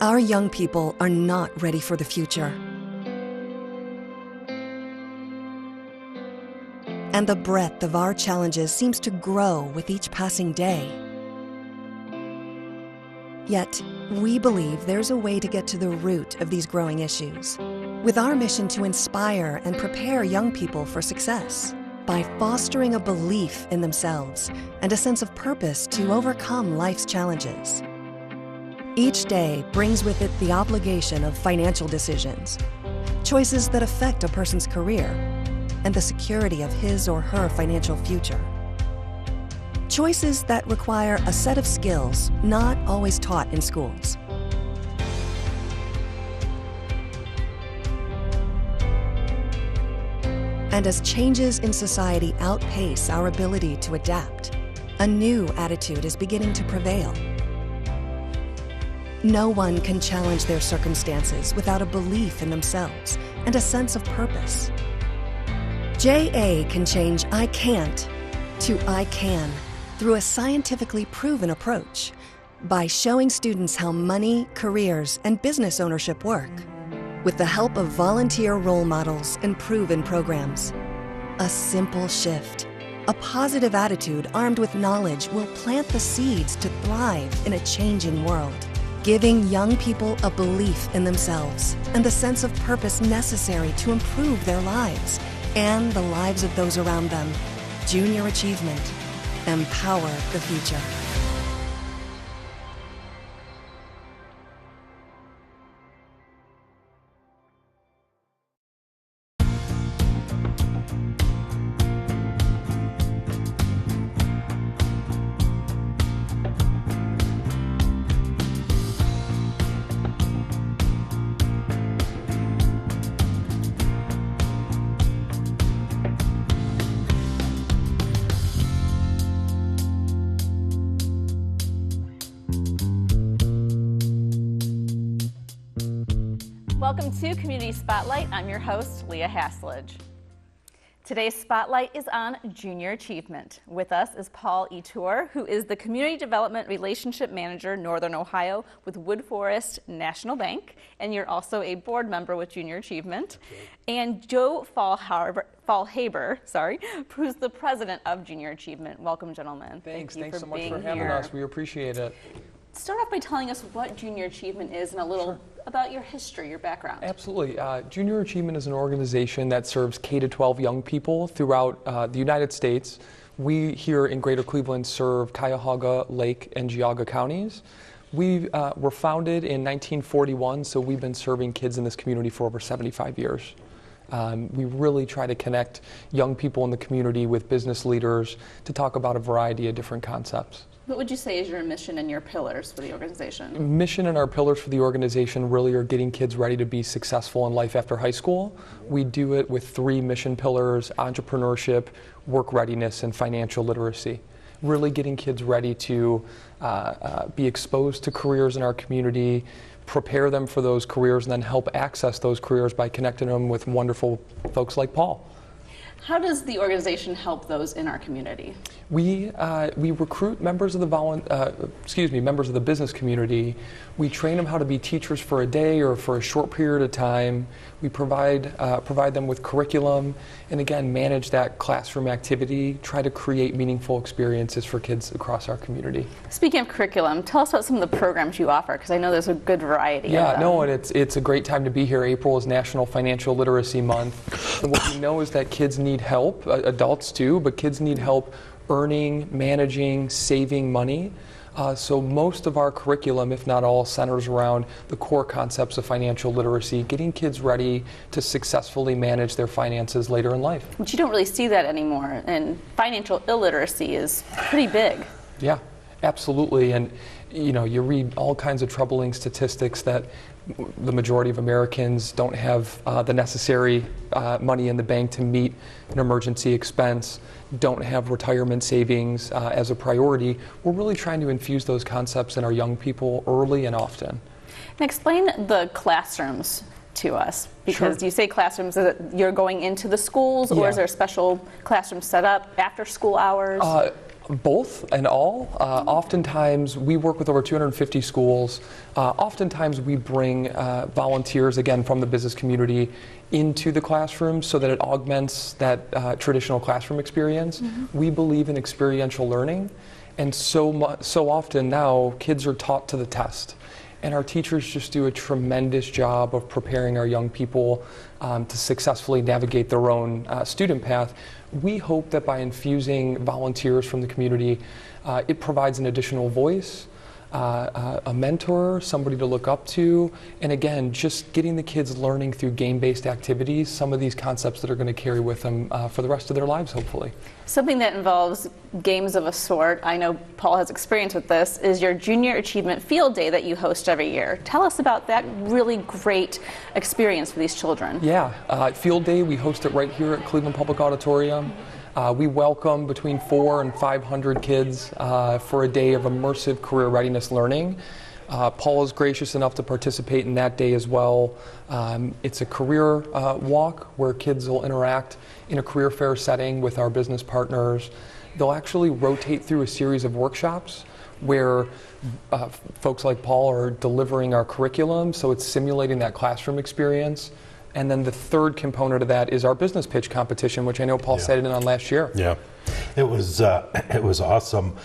Our young people are not ready for the future. And the breadth of our challenges seems to grow with each passing day. Yet, we believe there's a way to get to the root of these growing issues, with our mission to inspire and prepare young people for success by fostering a belief in themselves and a sense of purpose to overcome life's challenges. Each day brings with it the obligation of financial decisions, choices that affect a person's career, and the security of his or her financial future. Choices that require a set of skills not always taught in schools. And as changes in society outpace our ability to adapt, a new attitude is beginning to prevail. No one can challenge their circumstances without a belief in themselves and a sense of purpose. JA can change I can't to I can through a scientifically proven approach by showing students how money, careers, and business ownership work with the help of volunteer role models and proven programs. A simple shift, a positive attitude armed with knowledge will plant the seeds to thrive in a changing world, giving young people a belief in themselves and the sense of purpose necessary to improve their lives and the lives of those around them. Junior achievement. Empower the future. Welcome to Community Spotlight. I'm your host, Leah Haslage. Today's Spotlight is on Junior Achievement. With us is Paul Ettorre, who is the Community Development Relationship Manager, Northern Ohio, with Woodforest National Bank, and you're also a board member with Junior Achievement. Okay. And Joe Faulhaber, who's the president of Junior Achievement. Welcome, gentlemen. Thanks so much for having us. We appreciate it. Start off by telling us what Junior Achievement is and a little about your history, your background. Absolutely. Junior Achievement is an organization that serves K-12 young people throughout the United States. We here in Greater Cleveland serve Cuyahoga, Lake, and Geauga counties. We were founded in 1941, so we've been serving kids in this community for over 75 years. We really try to connect young people in the community with business leaders to talk about a variety of different concepts. What would you say is your mission and your pillars for the organization? Mission and our pillars for the organization really are getting kids ready to be successful in life after high school. We do it with 3 mission pillars: entrepreneurship, work readiness, and financial literacy. Really getting kids ready to be exposed to careers in our community, prepare them for those careers, and then help access those careers by connecting them with wonderful folks like Paul. How does the organization help those in our community? We recruit members of the members of the business community. We train them how to be teachers for a day or for a short period of time. We provide them with curriculum, and again, manage that classroom activity. Try to create meaningful experiences for kids across our community. Speaking of curriculum, tell us about some of the programs you offer, because I know there's a good variety. And it's a great time to be here. April is National Financial Literacy Month, and what we know is that kids need help, adults too, but kids need help earning, managing, saving money. So most of our curriculum, if not all, centers around the core concepts of financial literacy, getting kids ready to successfully manage their finances later in life. But you don't really see that anymore, and financial illiteracy is pretty big. Yeah, absolutely. And you read all kinds of troubling statistics that the majority of Americans don't have the necessary money in the bank to meet an emergency expense, don't have retirement savings as a priority. We're really trying to infuse those concepts in our young people early and often. And explain the classrooms to us, because you say classrooms, you're going into the schools, or is there a special classroom set up after school hours? Both and all. Oftentimes, we work with over 250 schools. Oftentimes, we bring volunteers, again, from the business community into the classroom so that it augments that traditional classroom experience. We believe in experiential learning, and so often now, kids are taught to the test. And our teachers just do a tremendous job of preparing our young people to successfully navigate their own student path. We hope that by infusing volunteers from the community, it provides an additional voice, a mentor, somebody to look up to, and again, just getting the kids learning through game-based activities, some of these concepts that are going to carry with them for the rest of their lives, hopefully. Something that involves games of a sort, I know Paul has experience with this, is your Junior Achievement Field Day that you host every year. Tell us about that really great experience for these children. Yeah, Field Day, we host it right here at Cleveland Public Auditorium. We welcome between 400 and 500 kids for a day of immersive career readiness learning. Paul is gracious enough to participate in that day as well. It's a career walk where kids will interact in a career fair setting with our business partners. They'll actually rotate through a series of workshops where folks like Paul are delivering our curriculum, so it's simulating that classroom experience. And then the third component of that is our business pitch competition, which I know Paul sat in on last year. Yeah, it was awesome.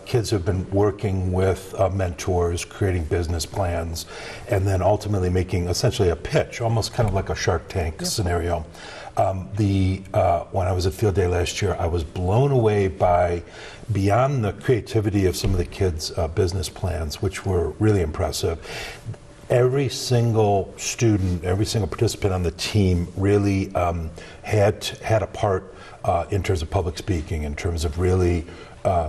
Kids have been working with mentors, creating business plans, and then ultimately making essentially a pitch, almost kind of like a Shark Tank scenario. When I was at Field Day last year, I was blown away by beyond the creativity of some of the kids' business plans, which were really impressive. Every single student, every single participant on the team really had a part in terms of public speaking, in terms of really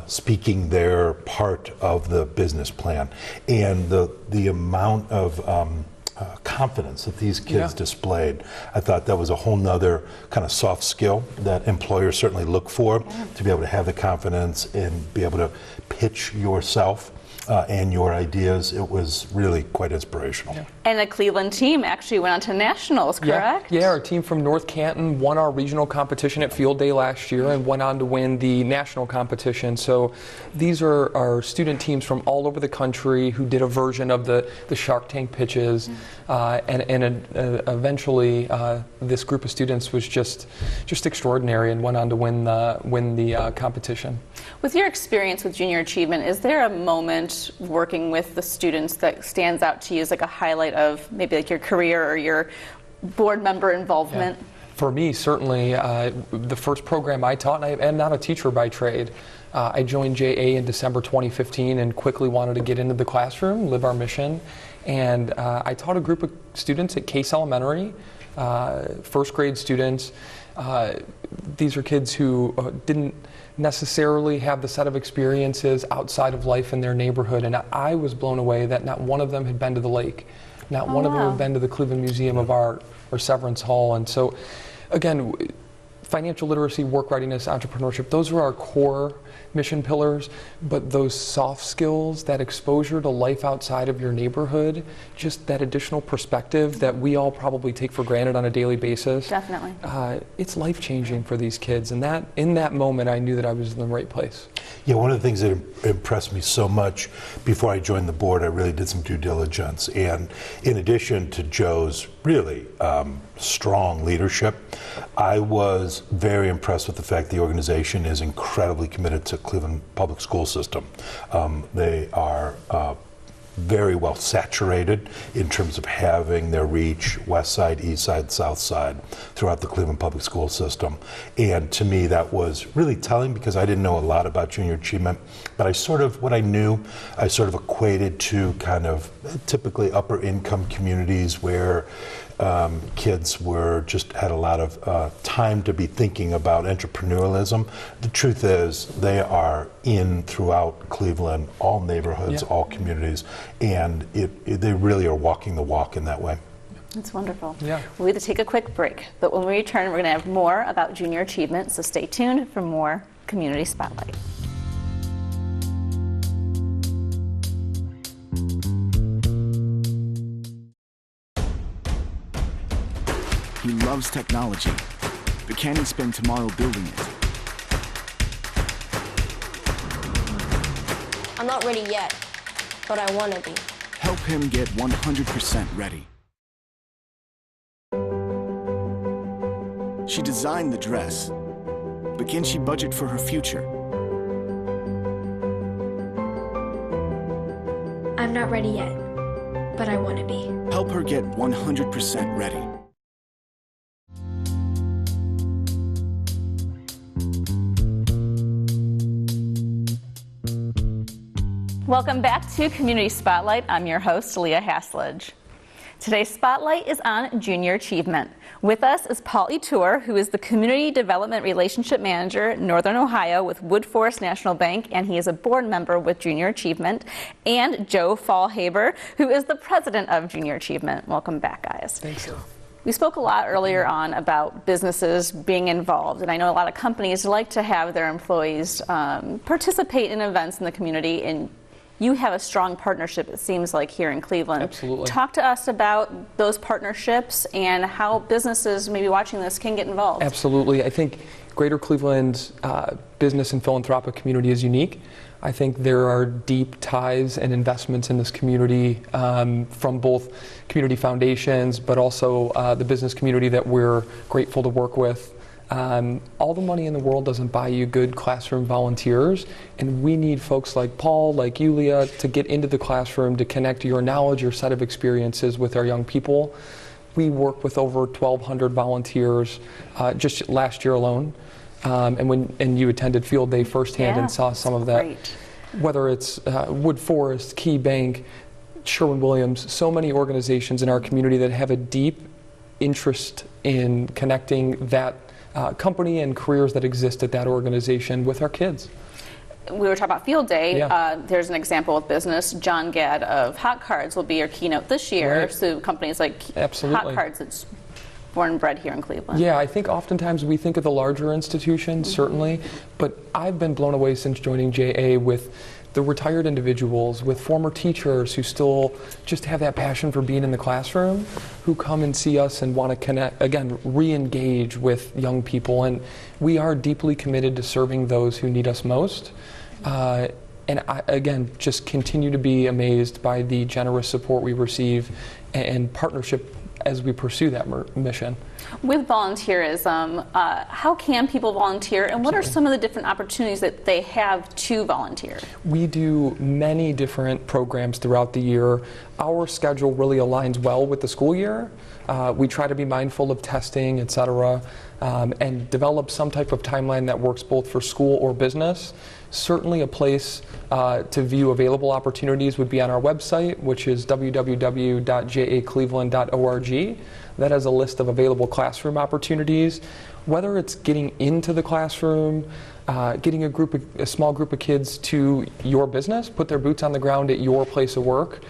speaking their part of the business plan. And the amount of confidence that these kids displayed, I thought that was a whole nother kind of soft skill that employers certainly look for, to be able to have the confidence and be able to pitch yourself and your ideas. It was really quite inspirational. Yeah. And the Cleveland team actually went on to nationals, correct? Yeah, our team from North Canton won our regional competition at Field Day last year and went on to win the national competition. So these are our student teams from all over the country who did a version of the Shark Tank pitches, and eventually this group of students was just extraordinary and went on to win the competition. With your experience with Junior Achievement, is there a moment working with the students that stands out to you as like a highlight of maybe like your career or your board member involvement? Yeah. For me, certainly, the first program I taught, and I'm not a teacher by trade, I joined JA in December 2015 and quickly wanted to get into the classroom, live our mission, and I taught a group of students at Case Elementary, first grade students. These are kids who didn't necessarily have the set of experiences outside of life in their neighborhood, and I was blown away that not one of them had been to the lake, not one of them had been to the Cleveland Museum of Art or Severance Hall. And so again, financial literacy, work readiness, entrepreneurship, those are our core mission pillars, but those soft skills, that exposure to life outside of your neighborhood, just that additional perspective that we all probably take for granted on a daily basis. Definitely. It's life-changing for these kids, and that in that moment I knew that I was in the right place. Yeah, one of the things that impressed me so much before I joined the board, I really did some due diligence, and in addition to Joe's really strong leadership, I was very impressed with the fact the organization is incredibly committed to Cleveland Public School System. They are very well saturated in terms of having their reach west side, east side, south side throughout the Cleveland Public School System. And to me that was really telling, because I didn't know a lot about Junior Achievement, but what I knew, I sort of equated to kind of typically upper income communities where kids had a lot of time to be thinking about entrepreneurialism. The truth is, they are throughout Cleveland, all neighborhoods, all communities, and they really are walking the walk in that way. That's wonderful. Yeah. We have to take a quick break, but when we return, we're going to have more about Junior Achievement, so stay tuned for more Community Spotlight. He loves technology, but can he spend tomorrow building it? I'm not ready yet, but I want to be. Help him get 100% ready. She designed the dress, but can she budget for her future? I'm not ready yet, but I want to be. Help her get 100% ready. Welcome back to Community Spotlight. I'm your host, Leah Hasledge. Today's Spotlight is on Junior Achievement. With us is Paul Ettorre, who is the Community Development Relationship Manager, Northern Ohio with Woodforest National Bank, and he is a board member with Junior Achievement, and Joe Faulhaber, who is the president of Junior Achievement. Welcome back, guys. Thanks. We spoke a lot earlier on about businesses being involved, and I know a lot of companies like to have their employees participate in events in the community, and you have a strong partnership, it seems like, here in Cleveland. Absolutely. Talk to us about those partnerships and how businesses maybe watching this can get involved. Absolutely. I think Greater Cleveland's business and philanthropic community is unique. I think there are deep ties and investments in this community from both community foundations, but also the business community that we're grateful to work with. All the money in the world doesn't buy you good classroom volunteers, and we need folks like Paul, like you, Leah, to get into the classroom to connect your knowledge, your set of experiences with our young people. We work with over 1,200 volunteers just last year alone, and you attended Field Day firsthand and saw some of that. Great. Whether it's Woodforest, Key Bank, Sherwin-Williams, so many organizations in our community that have a deep interest in connecting that company and careers that exist at that organization with our kids. We were talking about Field Day. Yeah. There's an example of business. John Gadd of Hot Cards will be your keynote this year. Right. So companies like Absolutely. Hot Cards, it's born and bred here in Cleveland. Yeah, I think oftentimes we think of the larger institutions, certainly, but I've been blown away since joining JA with the retired individuals, with former teachers who still just have that passion for being in the classroom, who come and see us and want to connect, again, re-engage with young people. And we are deeply committed to serving those who need us most. And I, again, just continue to be amazed by the generous support we receive and partnership as we pursue that mission. With volunteerism, how can people volunteer, and what are some of the different opportunities that they have to volunteer? We do many different programs throughout the year. Our schedule really aligns well with the school year. We try to be mindful of testing, et cetera, and develop some type of timeline that works both for school or business. Certainly a place to view available opportunities would be on our website, which is www.jacleveland.org. That has a list of available classroom opportunities. Whether it's getting into the classroom, getting a small group of kids to your business, put their boots on the ground at your place of work,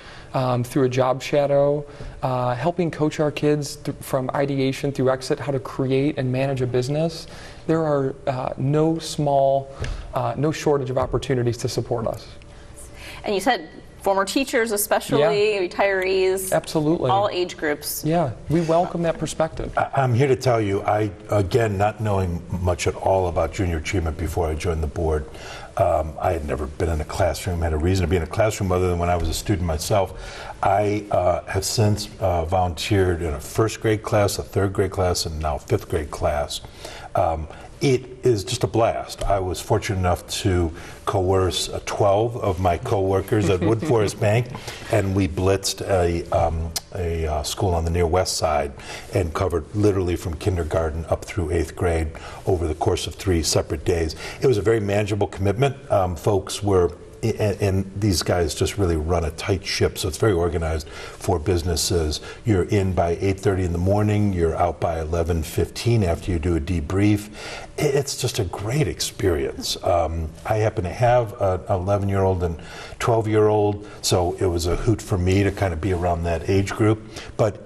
through a job shadow, helping coach our kids from ideation through exit how to create and manage a business. There are no shortage of opportunities to support us. And you said former teachers especially, retirees. Absolutely. All age groups. Yeah, we welcome that perspective. I'm here to tell you, again, not knowing much at all about Junior Achievement before I joined the board, I had never been in a classroom, had a reason to be in a classroom other than when I was a student myself. I have since volunteered in a first grade class, a third grade class, and now fifth grade class. It is just a blast. I was fortunate enough to coerce 12 of my coworkers at Woodforest Bank, and we blitzed a school on the near west side and covered literally from kindergarten up through 8th grade over the course of 3 separate days. It was a very manageable commitment. Folks were, and these guys just really run a tight ship, so it's very organized for businesses. You're in by 8:30 in the morning, you're out by 11:15 after you do a debrief. It's just a great experience. I happen to have an 11-year-old and 12-year-old, so it was a hoot for me to kind of be around that age group. But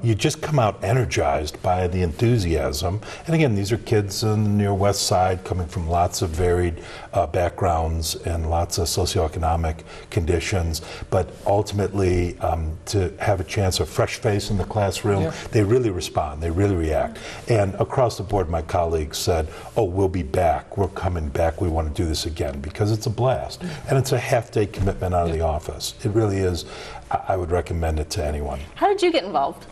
you just come out energized by the enthusiasm. And again, these are kids on the near west side coming from lots of varied backgrounds and lots of socioeconomic conditions, but ultimately to have a chance of fresh face in the classroom, they really respond, they really react. And across the board, my colleagues said, oh, we'll be back, we're coming back, we want to do this again, because it's a blast. And it's a half-day commitment out of the office. It really is. I would recommend it to anyone. How did you get involved?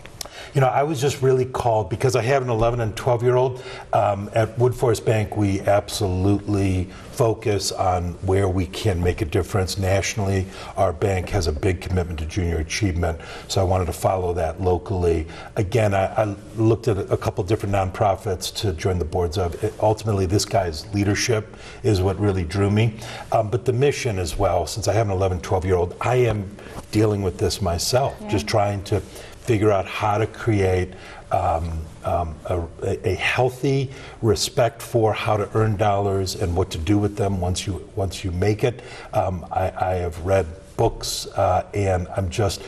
You know, I was just really called because I have an 11 and 12-year-old. At Woodforest Bank, we absolutely focus on where we can make a difference nationally. Our bank has a big commitment to junior achievement, so I wanted to follow that locally. Again, I looked at a couple different nonprofits to join the boards of. Ultimately, this guy's leadership is what really drew me. But the mission as well, since I have an 11, 12-year-old, I am dealing with this myself, just trying to figure out how to create a healthy respect for how to earn dollars and what to do with them once you make it. I have read books and I'm just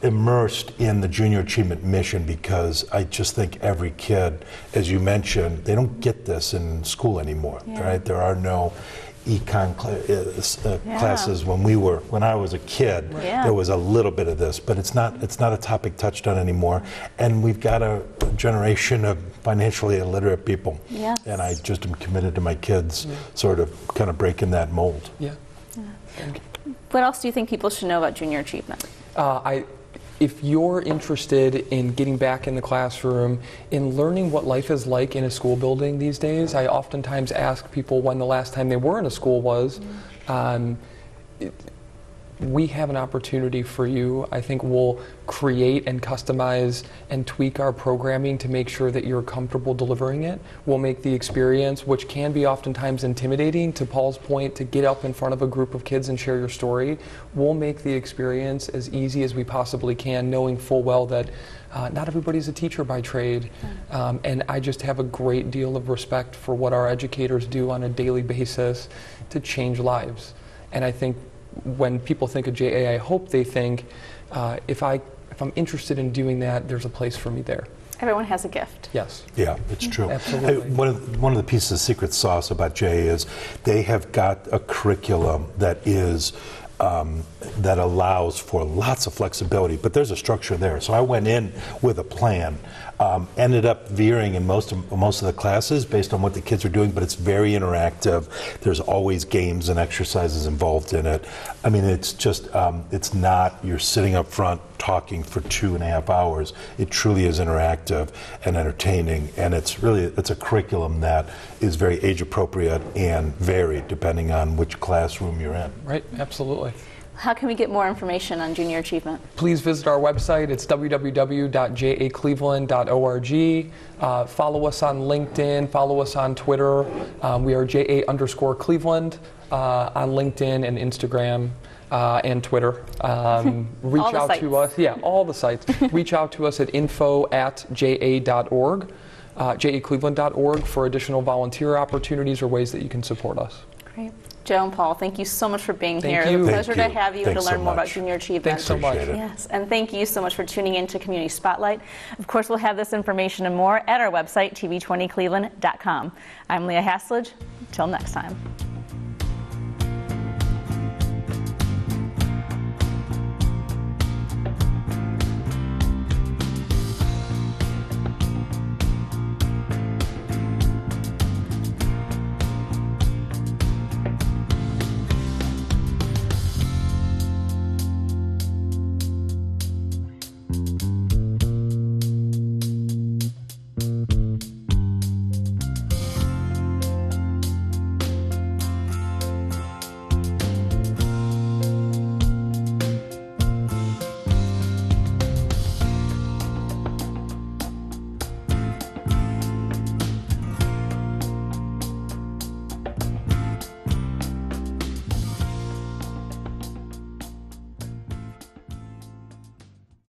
immersed in the junior achievement mission, because I just think every kid, as you mentioned, they don't get this in school anymore, right? There are no econ classes when I was a kid. There was a little bit of this, but it's not a topic touched on anymore. And we've got a generation of financially illiterate people. And I just am committed to my kids sort of kind of breaking that mold. What else do you think people should know about junior achievement? If you're interested in getting back in the classroom, in learning what life is like in a school building these days, I oftentimes ask people when the last time they were in a school was. We have an opportunity for you. I think we'll create and customize and tweak our programming to make sure that you're comfortable delivering it. We'll make the experience, which can be oftentimes intimidating, to Paul's point, to get up in front of a group of kids and share your story. We'll make the experience as easy as we possibly can, knowing full well that not everybody's a teacher by trade. And I just have a great deal of respect for what our educators do on a daily basis to change lives. And I think when people think of JA, I hope they think, if I'm interested in doing that, there's a place for me there. Everyone has a gift. Yes. Yeah, it's true. Absolutely. One of the pieces of secret sauce about JA is they have got a curriculum that is that allows for lots of flexibility, but there's a structure there. So I went in with a plan, ended up veering in most of the classes based on what the kids are doing, but it's very interactive. There's always games and exercises involved in it. I mean, it's just, it's not you're sitting up front talking for 2.5 hours. It truly is interactive and entertaining, and it's a curriculum that is very age appropriate and varied depending on which classroom you're in. Right, absolutely. How can we get more information on junior achievement? Please visit our website. It's www.jacleveland.org. Follow us on LinkedIn. Follow us on Twitter. We are JA_Cleveland on LinkedIn and Instagram and Twitter. Reach out to us. Yeah, all the sites. Reach out to us at info@ja.org, jacleveland.org, for additional volunteer opportunities or ways that you can support us. Great. Joe and Paul, thank you so much for being here. You. It's a pleasure to have you and to Thanks learn so more about much. junior achievement. Thanks so much. Yes, and thank you so much for tuning in to Community Spotlight. Of course, we'll have this information and more at our website, tv20cleveland.com. I'm Leah Haslage. Until next time.